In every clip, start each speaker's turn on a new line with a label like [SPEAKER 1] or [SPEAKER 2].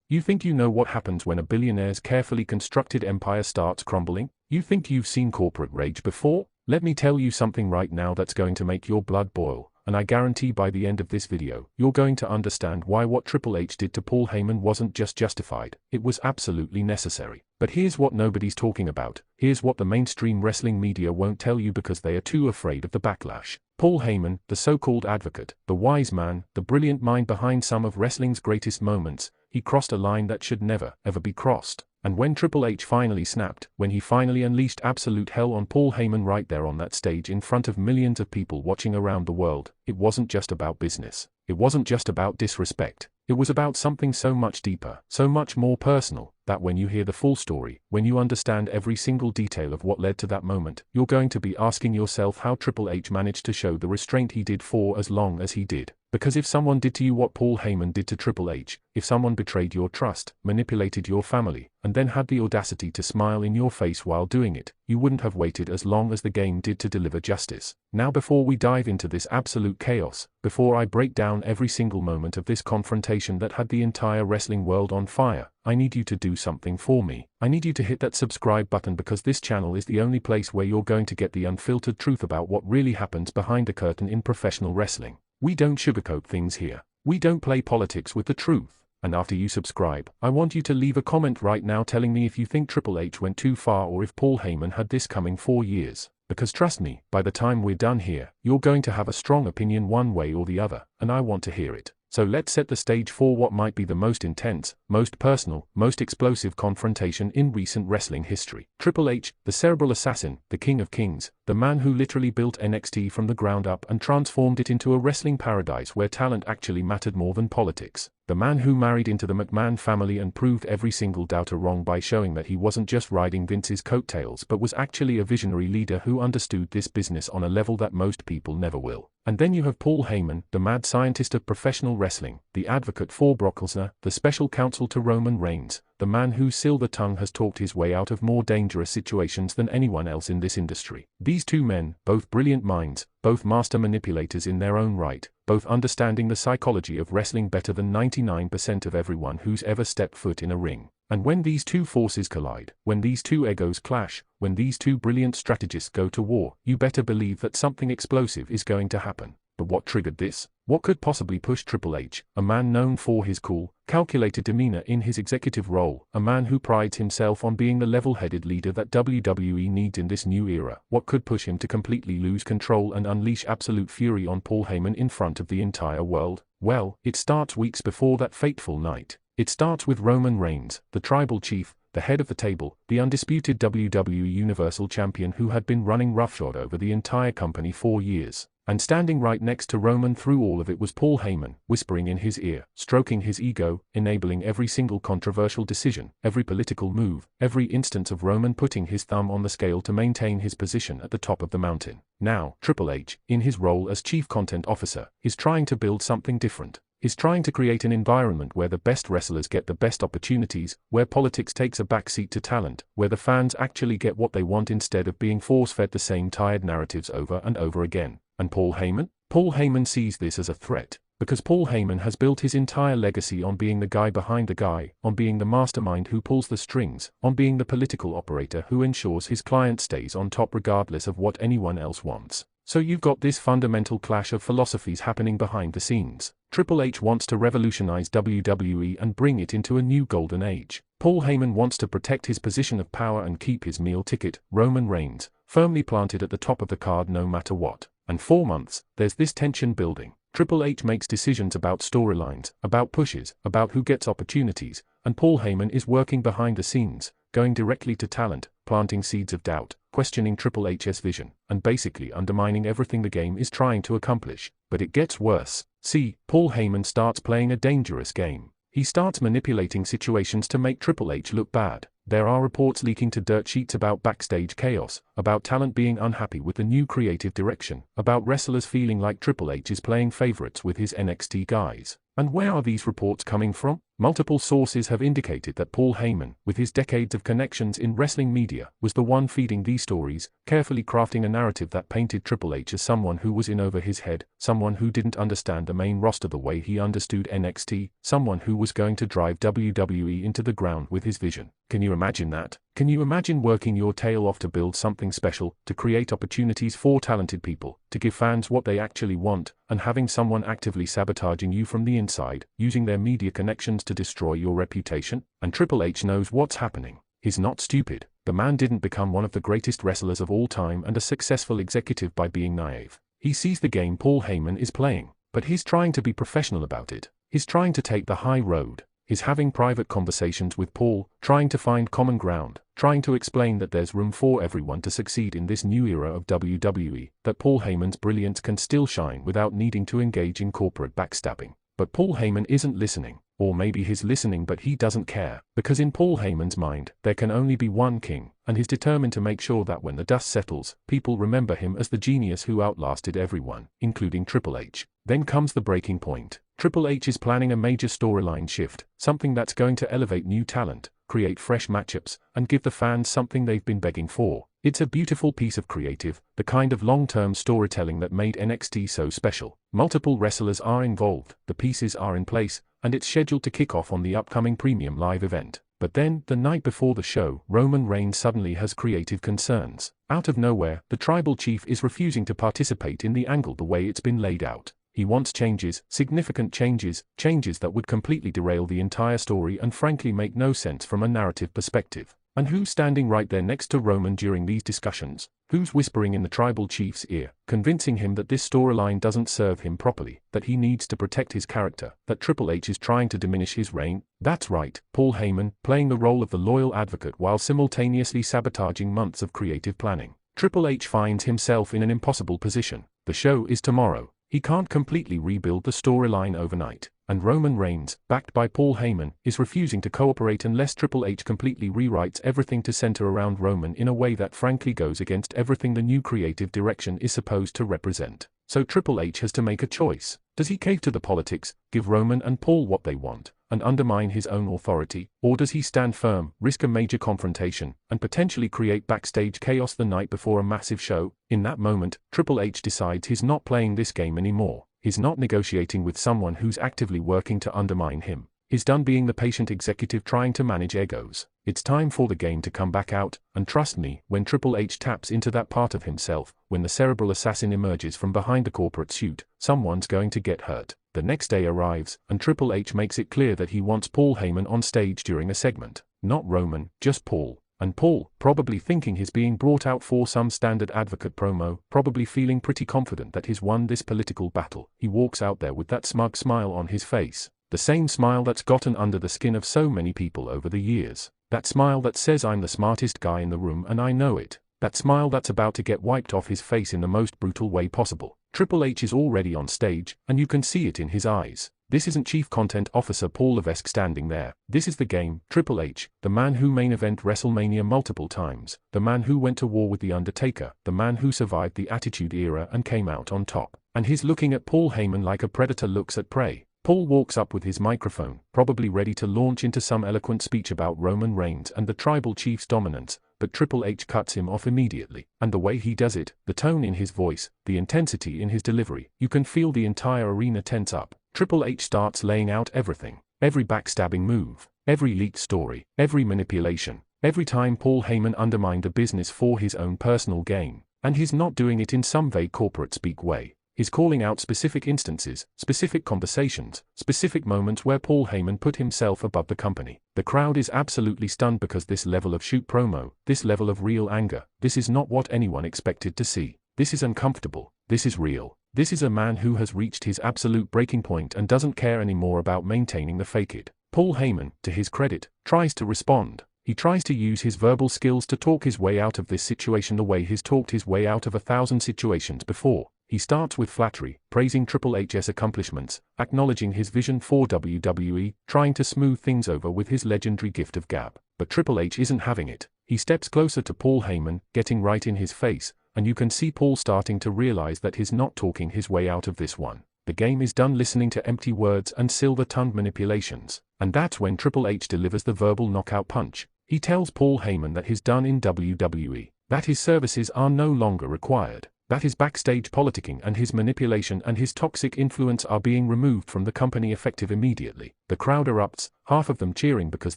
[SPEAKER 1] You think you know what happens when a billionaire's carefully constructed empire starts crumbling? You think you've seen corporate rage before? Let me tell you something right now that's going to make your blood boil, and I guarantee by the end of this video, you're going to understand why what Triple H did to Paul Heyman wasn't just justified, it was absolutely necessary. But here's what nobody's talking about, here's what the mainstream wrestling media won't tell you because they are too afraid of the backlash. Paul Heyman, the so-called advocate, the wise man, the brilliant mind behind some of wrestling's greatest moments, he crossed a line that should never, ever be crossed. And when Triple H finally snapped, when he finally unleashed absolute hell on Paul Heyman right there on that stage in front of millions of people watching around the world, it wasn't just about business. It wasn't just about disrespect. It was about something so much deeper, so much more personal, that when you hear the full story, when you understand every single detail of what led to that moment, you're going to be asking yourself how Triple H managed to show the restraint he did for as long as he did. Because if someone did to you what Paul Heyman did to Triple H, if someone betrayed your trust, manipulated your family, and then had the audacity to smile in your face while doing it, you wouldn't have waited as long as the game did to deliver justice. Now before we dive into this absolute chaos, before I break down every single moment of this confrontation that had the entire wrestling world on fire, I need you to do something for me. I need you to hit that subscribe button because this channel is the only place where you're going to get the unfiltered truth about what really happens behind the curtain in professional wrestling. We don't sugarcoat things here. We don't play politics with the truth. And after you subscribe, I want you to leave a comment right now telling me if you think Triple H went too far or if Paul Heyman had this coming for years. Because trust me, by the time we're done here, you're going to have a strong opinion one way or the other, and I want to hear it. So let's set the stage for what might be the most intense, most personal, most explosive confrontation in recent wrestling history. Triple H, the cerebral assassin, the King of Kings, the man who literally built NXT from the ground up and transformed it into a wrestling paradise where talent actually mattered more than politics. The man who married into the McMahon family and proved every single doubter wrong by showing that he wasn't just riding Vince's coattails but was actually a visionary leader who understood this business on a level that most people never will. And then you have Paul Heyman, the mad scientist of professional wrestling, the advocate for Brock Lesnar, the special counsel to Roman Reigns, the man whose silver tongue has talked his way out of more dangerous situations than anyone else in this industry. These two men, both brilliant minds, both master manipulators in their own right, both understanding the psychology of wrestling better than 99% of everyone who's ever stepped foot in a ring. And when these two forces collide, when these two egos clash, when these two brilliant strategists go to war, you better believe that something explosive is going to happen. But what triggered this? What could possibly push Triple H, a man known for his cool, calculated demeanor in his executive role, a man who prides himself on being the level-headed leader that WWE needs in this new era? What could push him to completely lose control and unleash absolute fury on Paul Heyman in front of the entire world? Well, it starts weeks before that fateful night. It starts with Roman Reigns, the tribal chief, the head of the table, the undisputed WWE Universal Champion who had been running roughshod over the entire company for years. And standing right next to Roman through all of it was Paul Heyman, whispering in his ear, stroking his ego, enabling every single controversial decision, every political move, every instance of Roman putting his thumb on the scale to maintain his position at the top of the mountain. Now, Triple H, in his role as Chief Content Officer, is trying to build something different. He's trying to create an environment where the best wrestlers get the best opportunities, where politics takes a backseat to talent, where the fans actually get what they want instead of being force-fed the same tired narratives over and over again. And Paul Heyman? Paul Heyman sees this as a threat, because Paul Heyman has built his entire legacy on being the guy behind the guy, on being the mastermind who pulls the strings, on being the political operator who ensures his client stays on top regardless of what anyone else wants. So you've got this fundamental clash of philosophies happening behind the scenes. Triple H wants to revolutionize WWE and bring it into a new golden age. Paul Heyman wants to protect his position of power and keep his meal ticket, Roman Reigns, firmly planted at the top of the card no matter what. And for months, there's this tension building. Triple H makes decisions about storylines, about pushes, about who gets opportunities, and Paul Heyman is working behind the scenes, going directly to talent, planting seeds of doubt, questioning Triple H's vision, and basically undermining everything the game is trying to accomplish. But it gets worse. See, Paul Heyman starts playing a dangerous game. He starts manipulating situations to make Triple H look bad. There are reports leaking to dirt sheets about backstage chaos, about talent being unhappy with the new creative direction, about wrestlers feeling like Triple H is playing favorites with his NXT guys. And where are these reports coming from? Multiple sources have indicated that Paul Heyman, with his decades of connections in wrestling media, was the one feeding these stories, carefully crafting a narrative that painted Triple H as someone who was in over his head, someone who didn't understand the main roster the way he understood NXT, someone who was going to drive WWE into the ground with his vision. Can you imagine that? Can you imagine working your tail off to build something special, to create opportunities for talented people, to give fans what they actually want, and having someone actively sabotaging you from the inside, using their media connections to destroy your reputation? And Triple H knows what's happening. He's not stupid. The man didn't become one of the greatest wrestlers of all time and a successful executive by being naive. He sees the game Paul Heyman is playing, but he's trying to be professional about it. He's trying to take the high road. He's having private conversations with Paul, trying to find common ground, trying to explain that there's room for everyone to succeed in this new era of WWE, that Paul Heyman's brilliance can still shine without needing to engage in corporate backstabbing. But Paul Heyman isn't listening. Or maybe he's listening but he doesn't care, because in Paul Heyman's mind, there can only be one king, and he's determined to make sure that when the dust settles, people remember him as the genius who outlasted everyone, including Triple H. Then comes the breaking point. Triple H is planning a major storyline shift, something that's going to elevate new talent, create fresh matchups, and give the fans something they've been begging for. It's a beautiful piece of creative, the kind of long-term storytelling that made NXT so special. Multiple wrestlers are involved, the pieces are in place, and it's scheduled to kick off on the upcoming premium live event. But then, the night before the show, Roman Reigns suddenly has creative concerns. Out of nowhere, the tribal chief is refusing to participate in the angle the way it's been laid out. He wants changes, significant changes, changes that would completely derail the entire story and frankly make no sense from a narrative perspective. And who's standing right there next to Roman during these discussions? Who's whispering in the tribal chief's ear, convincing him that this storyline doesn't serve him properly, that he needs to protect his character, that Triple H is trying to diminish his reign? That's right, Paul Heyman, playing the role of the loyal advocate while simultaneously sabotaging months of creative planning. Triple H finds himself in an impossible position. The show is tomorrow. He can't completely rebuild the storyline overnight, and Roman Reigns, backed by Paul Heyman, is refusing to cooperate unless Triple H completely rewrites everything to center around Roman in a way that frankly goes against everything the new creative direction is supposed to represent. So Triple H has to make a choice. Does he cave to the politics, give Roman and Paul what they want, and undermine his own authority, or does he stand firm, risk a major confrontation, and potentially create backstage chaos the night before a massive show? In that moment, Triple H decides he's not playing this game anymore. He's not negotiating with someone who's actively working to undermine him. He's done being the patient executive trying to manage egos. It's time for the game to come back out, and trust me, when Triple H taps into that part of himself, when the cerebral assassin emerges from behind the corporate suit, someone's going to get hurt. The next day arrives, and Triple H makes it clear that he wants Paul Heyman on stage during a segment. Not Roman, just Paul. And Paul, probably thinking he's being brought out for some standard advocate promo, probably feeling pretty confident that he's won this political battle, he walks out there with that smug smile on his face. The same smile that's gotten under the skin of so many people over the years. That smile that says I'm the smartest guy in the room and I know it. That smile that's about to get wiped off his face in the most brutal way possible. Triple H is already on stage, and you can see it in his eyes. This isn't Chief Content Officer Paul Levesque standing there. This is the game, Triple H, the man who main event WrestleMania multiple times, the man who went to war with The Undertaker, the man who survived the Attitude Era and came out on top. And he's looking at Paul Heyman like a predator looks at prey. Paul walks up with his microphone, probably ready to launch into some eloquent speech about Roman Reigns and the tribal chief's dominance, but Triple H cuts him off immediately. And the way he does it, the tone in his voice, the intensity in his delivery, you can feel the entire arena tense up. Triple H starts laying out everything, every backstabbing move, every leaked story, every manipulation, every time Paul Heyman undermined a business for his own personal gain. And he's not doing it in some vague corporate speak way. He's calling out specific instances, specific conversations, specific moments where Paul Heyman put himself above the company. The crowd is absolutely stunned because this level of shoot promo, this level of real anger, this is not what anyone expected to see. This is uncomfortable. This is real. This is a man who has reached his absolute breaking point and doesn't care anymore about maintaining the fake it. Paul Heyman, to his credit, tries to respond. He tries to use his verbal skills to talk his way out of this situation the way he's talked his way out of 1,000 situations before. He starts with flattery, praising Triple H's accomplishments, acknowledging his vision for WWE, trying to smooth things over with his legendary gift of gab. But Triple H isn't having it. He steps closer to Paul Heyman, getting right in his face, and you can see Paul starting to realize that he's not talking his way out of this one. The game is done listening to empty words and silver-tongued manipulations. And that's when Triple H delivers the verbal knockout punch. He tells Paul Heyman that he's done in WWE, that his services are no longer required, that his backstage politicking and his manipulation and his toxic influence are being removed from the company effective immediately. The crowd erupts, half of them cheering because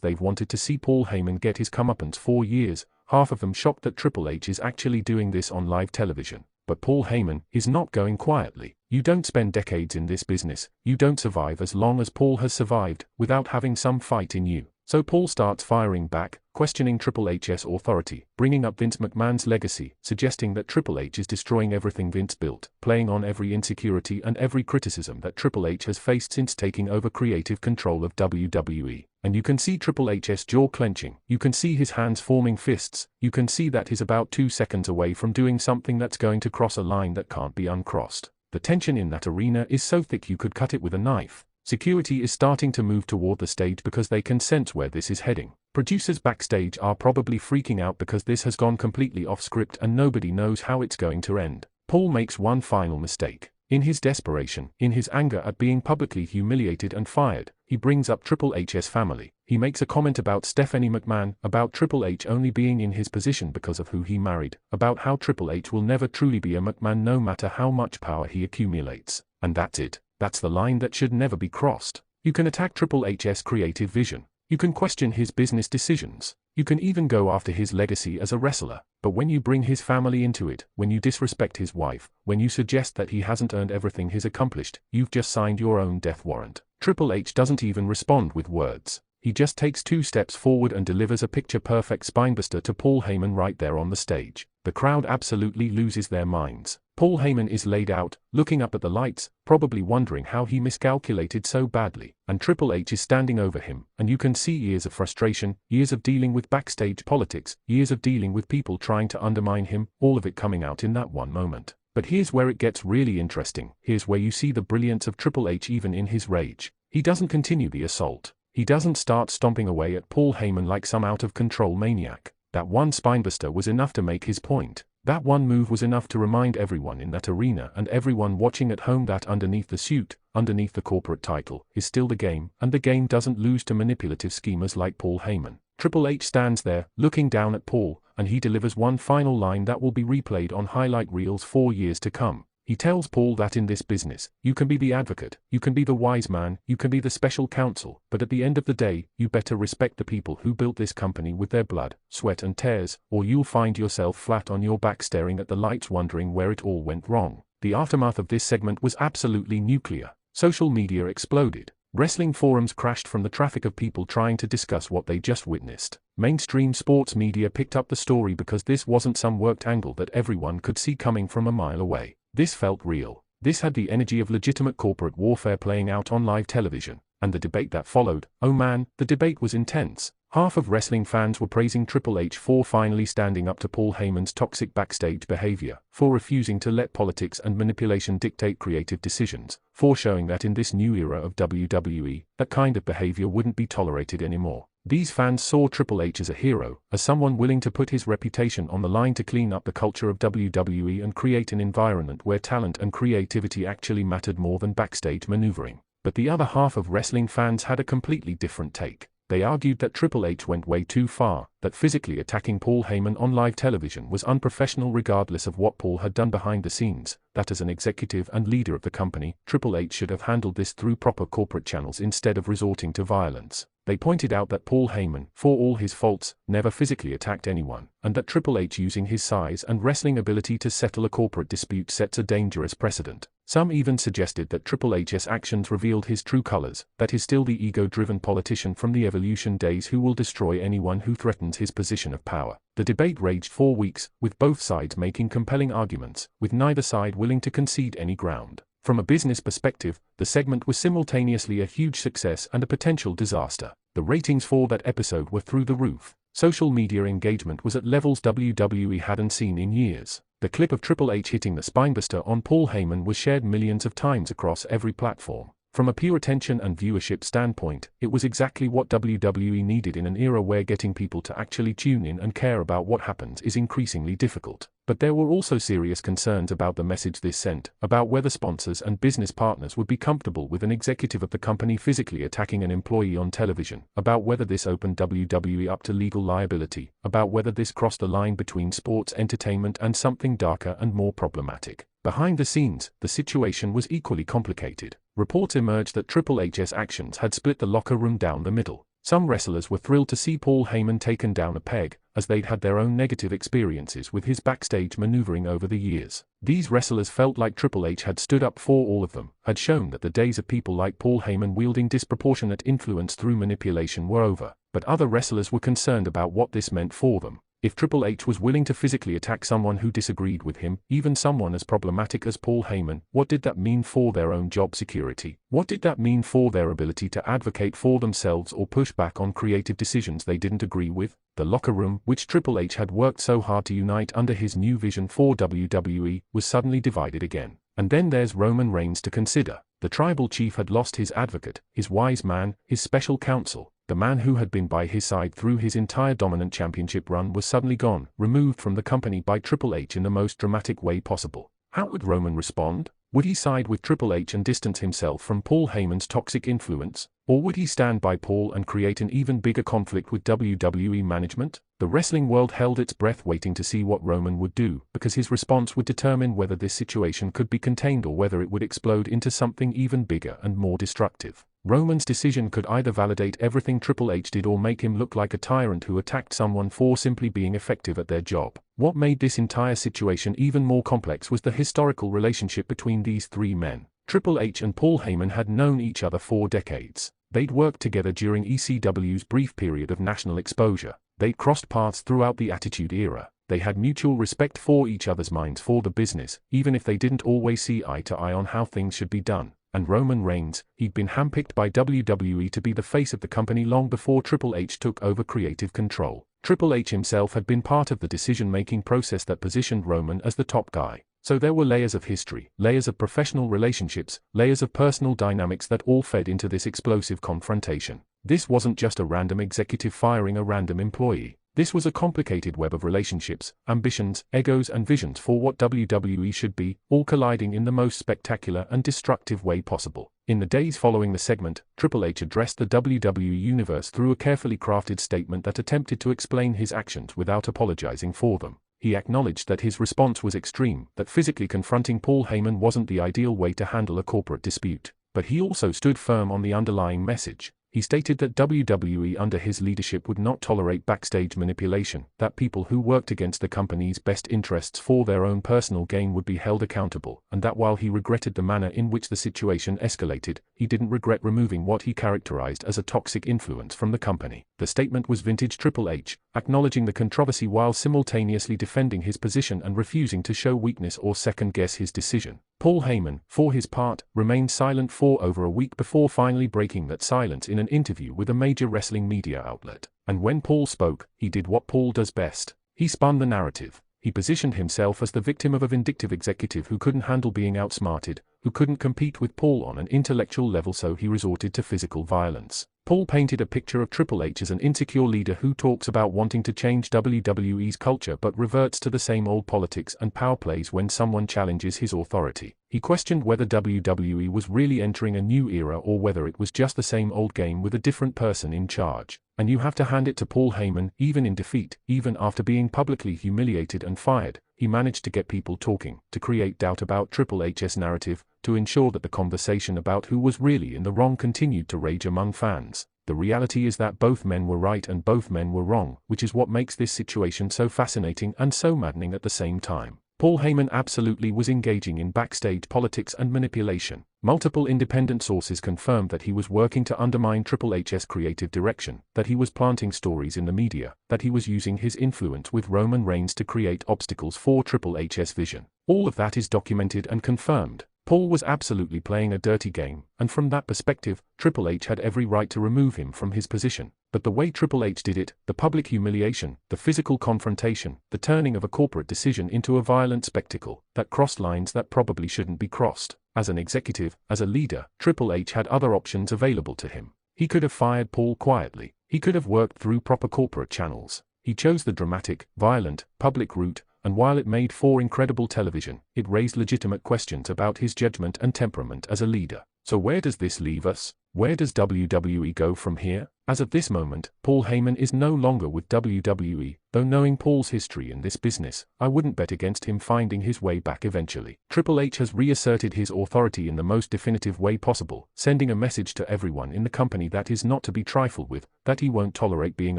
[SPEAKER 1] they've wanted to see Paul Heyman get his comeuppance for years, half of them shocked that Triple H is actually doing this on live television. But Paul Heyman is not going quietly. You don't spend decades in this business, you don't survive as long as Paul has survived, without having some fight in you. So Paul starts firing back, questioning Triple H's authority, bringing up Vince McMahon's legacy, suggesting that Triple H is destroying everything Vince built, playing on every insecurity and every criticism that Triple H has faced since taking over creative control of WWE. And you can see Triple H's jaw clenching, you can see his hands forming fists, you can see that he's about 2 seconds away from doing something that's going to cross a line that can't be uncrossed. The tension in that arena is so thick you could cut it with a knife. Security is starting to move toward the stage because they can sense where this is heading. Producers backstage are probably freaking out because this has gone completely off script and nobody knows how it's going to end. Paul makes one final mistake. In his desperation, in his anger at being publicly humiliated and fired, he brings up Triple H's family. He makes a comment about Stephanie McMahon, about Triple H only being in his position because of who he married, about how Triple H will never truly be a McMahon no matter how much power he accumulates. And that's it. That's the line that should never be crossed. You can attack Triple H's creative vision. You can question his business decisions. You can even go after his legacy as a wrestler. But when you bring his family into it, when you disrespect his wife, when you suggest that he hasn't earned everything he's accomplished, you've just signed your own death warrant. Triple H doesn't even respond with words. He just takes 2 steps forward and delivers a picture-perfect spinebuster to Paul Heyman right there on the stage. The crowd absolutely loses their minds. Paul Heyman is laid out, looking up at the lights, probably wondering how he miscalculated so badly. And Triple H is standing over him, and you can see years of frustration, years of dealing with backstage politics, years of dealing with people trying to undermine him, all of it coming out in that one moment. But here's where it gets really interesting. Here's where you see the brilliance of Triple H even in his rage. He doesn't continue the assault. He doesn't start stomping away at Paul Heyman like some out-of-control maniac. That one spinebuster was enough to make his point. That one move was enough to remind everyone in that arena and everyone watching at home that underneath the suit, underneath the corporate title, is still the game, and the game doesn't lose to manipulative schemers like Paul Heyman. Triple H stands there, looking down at Paul, and he delivers one final line that will be replayed on highlight reels for years to come. He tells Paul that in this business, you can be the advocate, you can be the wise man, you can be the special counsel, but at the end of the day, you better respect the people who built this company with their blood, sweat and tears, or you'll find yourself flat on your back staring at the lights wondering where it all went wrong. The aftermath of this segment was absolutely nuclear. Social media exploded. Wrestling forums crashed from the traffic of people trying to discuss what they just witnessed. Mainstream sports media picked up the story because this wasn't some worked angle that everyone could see coming from a mile away. This felt real. This had the energy of legitimate corporate warfare playing out on live television. And the debate that followed, oh man, the debate was intense. Half of wrestling fans were praising Triple H for finally standing up to Paul Heyman's toxic backstage behavior, for refusing to let politics and manipulation dictate creative decisions, for showing that in this new era of WWE, that kind of behavior wouldn't be tolerated anymore. These fans saw Triple H as a hero, as someone willing to put his reputation on the line to clean up the culture of WWE and create an environment where talent and creativity actually mattered more than backstage maneuvering. But the other half of wrestling fans had a completely different take. They argued that Triple H went way too far, that physically attacking Paul Heyman on live television was unprofessional regardless of what Paul had done behind the scenes, that as an executive and leader of the company, Triple H should have handled this through proper corporate channels instead of resorting to violence. They pointed out that Paul Heyman, for all his faults, never physically attacked anyone, and that Triple H using his size and wrestling ability to settle a corporate dispute sets a dangerous precedent. Some even suggested that Triple H's actions revealed his true colors, that he's still the ego-driven politician from the Evolution days who will destroy anyone who threatens his position of power. The debate raged for weeks, with both sides making compelling arguments, with neither side willing to concede any ground. From a business perspective, the segment was simultaneously a huge success and a potential disaster. The ratings for that episode were through the roof. Social media engagement was at levels WWE hadn't seen in years. The clip of Triple H hitting the spinebuster on Paul Heyman was shared millions of times across every platform. From a pure attention and viewership standpoint, it was exactly what WWE needed in an era where getting people to actually tune in and care about what happens is increasingly difficult. But there were also serious concerns about the message this sent, about whether sponsors and business partners would be comfortable with an executive of the company physically attacking an employee on television, about whether this opened WWE up to legal liability, about whether this crossed the line between sports entertainment and something darker and more problematic. Behind the scenes, the situation was equally complicated. Reports emerged that Triple H's actions had split the locker room down the middle. Some wrestlers were thrilled to see Paul Heyman taken down a peg, as they'd had their own negative experiences with his backstage maneuvering over the years. These wrestlers felt like Triple H had stood up for all of them, had shown that the days of people like Paul Heyman wielding disproportionate influence through manipulation were over. But other wrestlers were concerned about what this meant for them. If Triple H was willing to physically attack someone who disagreed with him, even someone as problematic as Paul Heyman, what did that mean for their own job security? What did that mean for their ability to advocate for themselves or push back on creative decisions they didn't agree with? The locker room, which Triple H had worked so hard to unite under his new vision for WWE, was suddenly divided again. And then there's Roman Reigns to consider. The tribal chief had lost his advocate, his wise man, his special counsel. The man who had been by his side through his entire dominant championship run was suddenly gone, removed from the company by Triple H in the most dramatic way possible. How would Roman respond? Would he side with Triple H and distance himself from Paul Heyman's toxic influence? Or would he stand by Paul and create an even bigger conflict with WWE management? The wrestling world held its breath waiting to see what Roman would do, because his response would determine whether this situation could be contained or whether it would explode into something even bigger and more destructive. Roman's decision could either validate everything Triple H did or make him look like a tyrant who attacked someone for simply being effective at their job. What made this entire situation even more complex was the historical relationship between these three men. Triple H and Paul Heyman had known each other for decades. They'd worked together during ECW's brief period of national exposure. They'd crossed paths throughout the Attitude Era. They had mutual respect for each other's minds for the business, even if they didn't always see eye to eye on how things should be done. And Roman Reigns, he'd been handpicked by WWE to be the face of the company long before Triple H took over creative control. Triple H himself had been part of the decision-making process that positioned Roman as the top guy. So there were layers of history, layers of professional relationships, layers of personal dynamics that all fed into this explosive confrontation. This wasn't just a random executive firing a random employee. This was a complicated web of relationships, ambitions, egos and visions for what WWE should be, all colliding in the most spectacular and destructive way possible. In the days following the segment, Triple H addressed the WWE Universe through a carefully crafted statement that attempted to explain his actions without apologizing for them. He acknowledged that his response was extreme, that physically confronting Paul Heyman wasn't the ideal way to handle a corporate dispute. But he also stood firm on the underlying message. He stated that WWE under his leadership would not tolerate backstage manipulation, that people who worked against the company's best interests for their own personal gain would be held accountable, and that while he regretted the manner in which the situation escalated, he didn't regret removing what he characterized as a toxic influence from the company. The statement was vintage Triple H, acknowledging the controversy while simultaneously defending his position and refusing to show weakness or second-guess his decision. Paul Heyman, for his part, remained silent for over a week before finally breaking that silence in an interview with a major wrestling media outlet. And when Paul spoke, he did what Paul does best. He spun the narrative. He positioned himself as the victim of a vindictive executive who couldn't handle being outsmarted, who couldn't compete with Paul on an intellectual level, so he resorted to physical violence. Paul painted a picture of Triple H as an insecure leader who talks about wanting to change WWE's culture but reverts to the same old politics and power plays when someone challenges his authority. He questioned whether WWE was really entering a new era or whether it was just the same old game with a different person in charge. And you have to hand it to Paul Heyman, even in defeat, even after being publicly humiliated and fired, he managed to get people talking, to create doubt about Triple H's narrative, to ensure that the conversation about who was really in the wrong continued to rage among fans. The reality is that both men were right and both men were wrong, which is what makes this situation so fascinating and so maddening at the same time. Paul Heyman absolutely was engaging in backstage politics and manipulation. Multiple independent sources confirmed that he was working to undermine Triple H's creative direction, that he was planting stories in the media, that he was using his influence with Roman Reigns to create obstacles for Triple H's vision. All of that is documented and confirmed. Paul was absolutely playing a dirty game, and from that perspective, Triple H had every right to remove him from his position. But the way Triple H did it, the public humiliation, the physical confrontation, the turning of a corporate decision into a violent spectacle, that crossed lines that probably shouldn't be crossed. As an executive, as a leader, Triple H had other options available to him. He could have fired Paul quietly. He could have worked through proper corporate channels. He chose the dramatic, violent, public route, and while it made for incredible television, it raised legitimate questions about his judgment and temperament as a leader. So where does this leave us? Where does WWE go from here? As of this moment, Paul Heyman is no longer with WWE, though knowing Paul's history in this business, I wouldn't bet against him finding his way back eventually. Triple H has reasserted his authority in the most definitive way possible, sending a message to everyone in the company that is not to be trifled with, that he won't tolerate being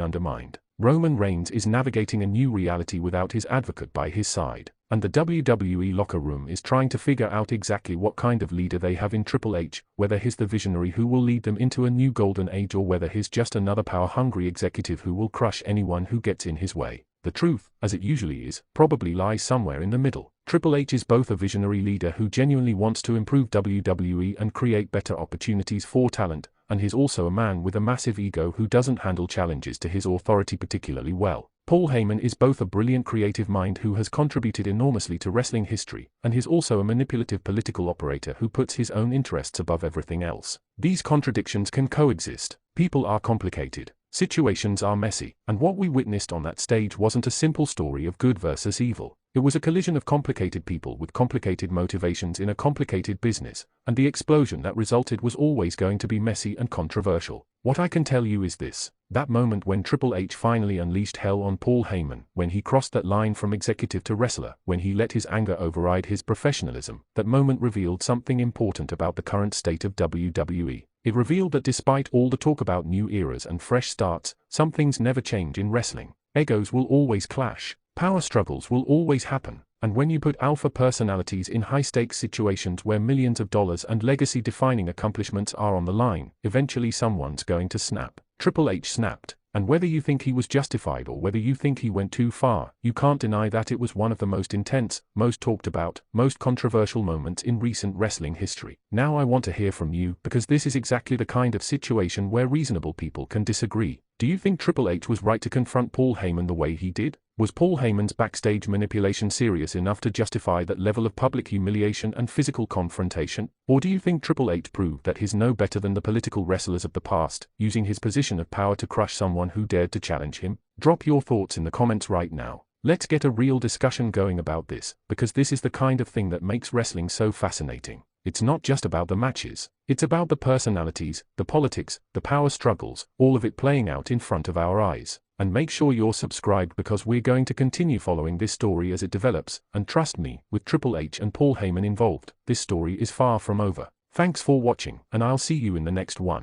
[SPEAKER 1] undermined. Roman Reigns is navigating a new reality without his advocate by his side, and the WWE locker room is trying to figure out exactly what kind of leader they have in Triple H, whether he's the visionary who will lead them into a new golden age or whether he's just another power-hungry executive who will crush anyone who gets in his way. The truth, as it usually is, probably lies somewhere in the middle. Triple H is both a visionary leader who genuinely wants to improve WWE and create better opportunities for talent, and he's also a man with a massive ego who doesn't handle challenges to his authority particularly well. Paul Heyman is both a brilliant creative mind who has contributed enormously to wrestling history, and he's also a manipulative political operator who puts his own interests above everything else. These contradictions can coexist. People are complicated. Situations are messy, and what we witnessed on that stage wasn't a simple story of good versus evil. It was a collision of complicated people with complicated motivations in a complicated business, and the explosion that resulted was always going to be messy and controversial. What I can tell you is this: that moment when Triple H finally unleashed hell on Paul Heyman, when he crossed that line from executive to wrestler, when he let his anger override his professionalism, that moment revealed something important about the current state of WWE. It revealed that despite all the talk about new eras and fresh starts, some things never change in wrestling. Egos will always clash. Power struggles will always happen, and when you put alpha personalities in high-stakes situations where millions of dollars and legacy-defining accomplishments are on the line, eventually someone's going to snap. Triple H snapped, and whether you think he was justified or whether you think he went too far, you can't deny that it was one of the most intense, most talked about, most controversial moments in recent wrestling history. Now I want to hear from you, because this is exactly the kind of situation where reasonable people can disagree. Do you think Triple H was right to confront Paul Heyman the way he did? Was Paul Heyman's backstage manipulation serious enough to justify that level of public humiliation and physical confrontation? Or do you think Triple H proved that he's no better than the political wrestlers of the past, using his position of power to crush someone who dared to challenge him? Drop your thoughts in the comments right now. Let's get a real discussion going about this, because this is the kind of thing that makes wrestling so fascinating. It's not just about the matches. It's about the personalities, the politics, the power struggles, all of it playing out in front of our eyes. And make sure you're subscribed because we're going to continue following this story as it develops, and trust me, with Triple H and Paul Heyman involved, this story is far from over. Thanks for watching, and I'll see you in the next one.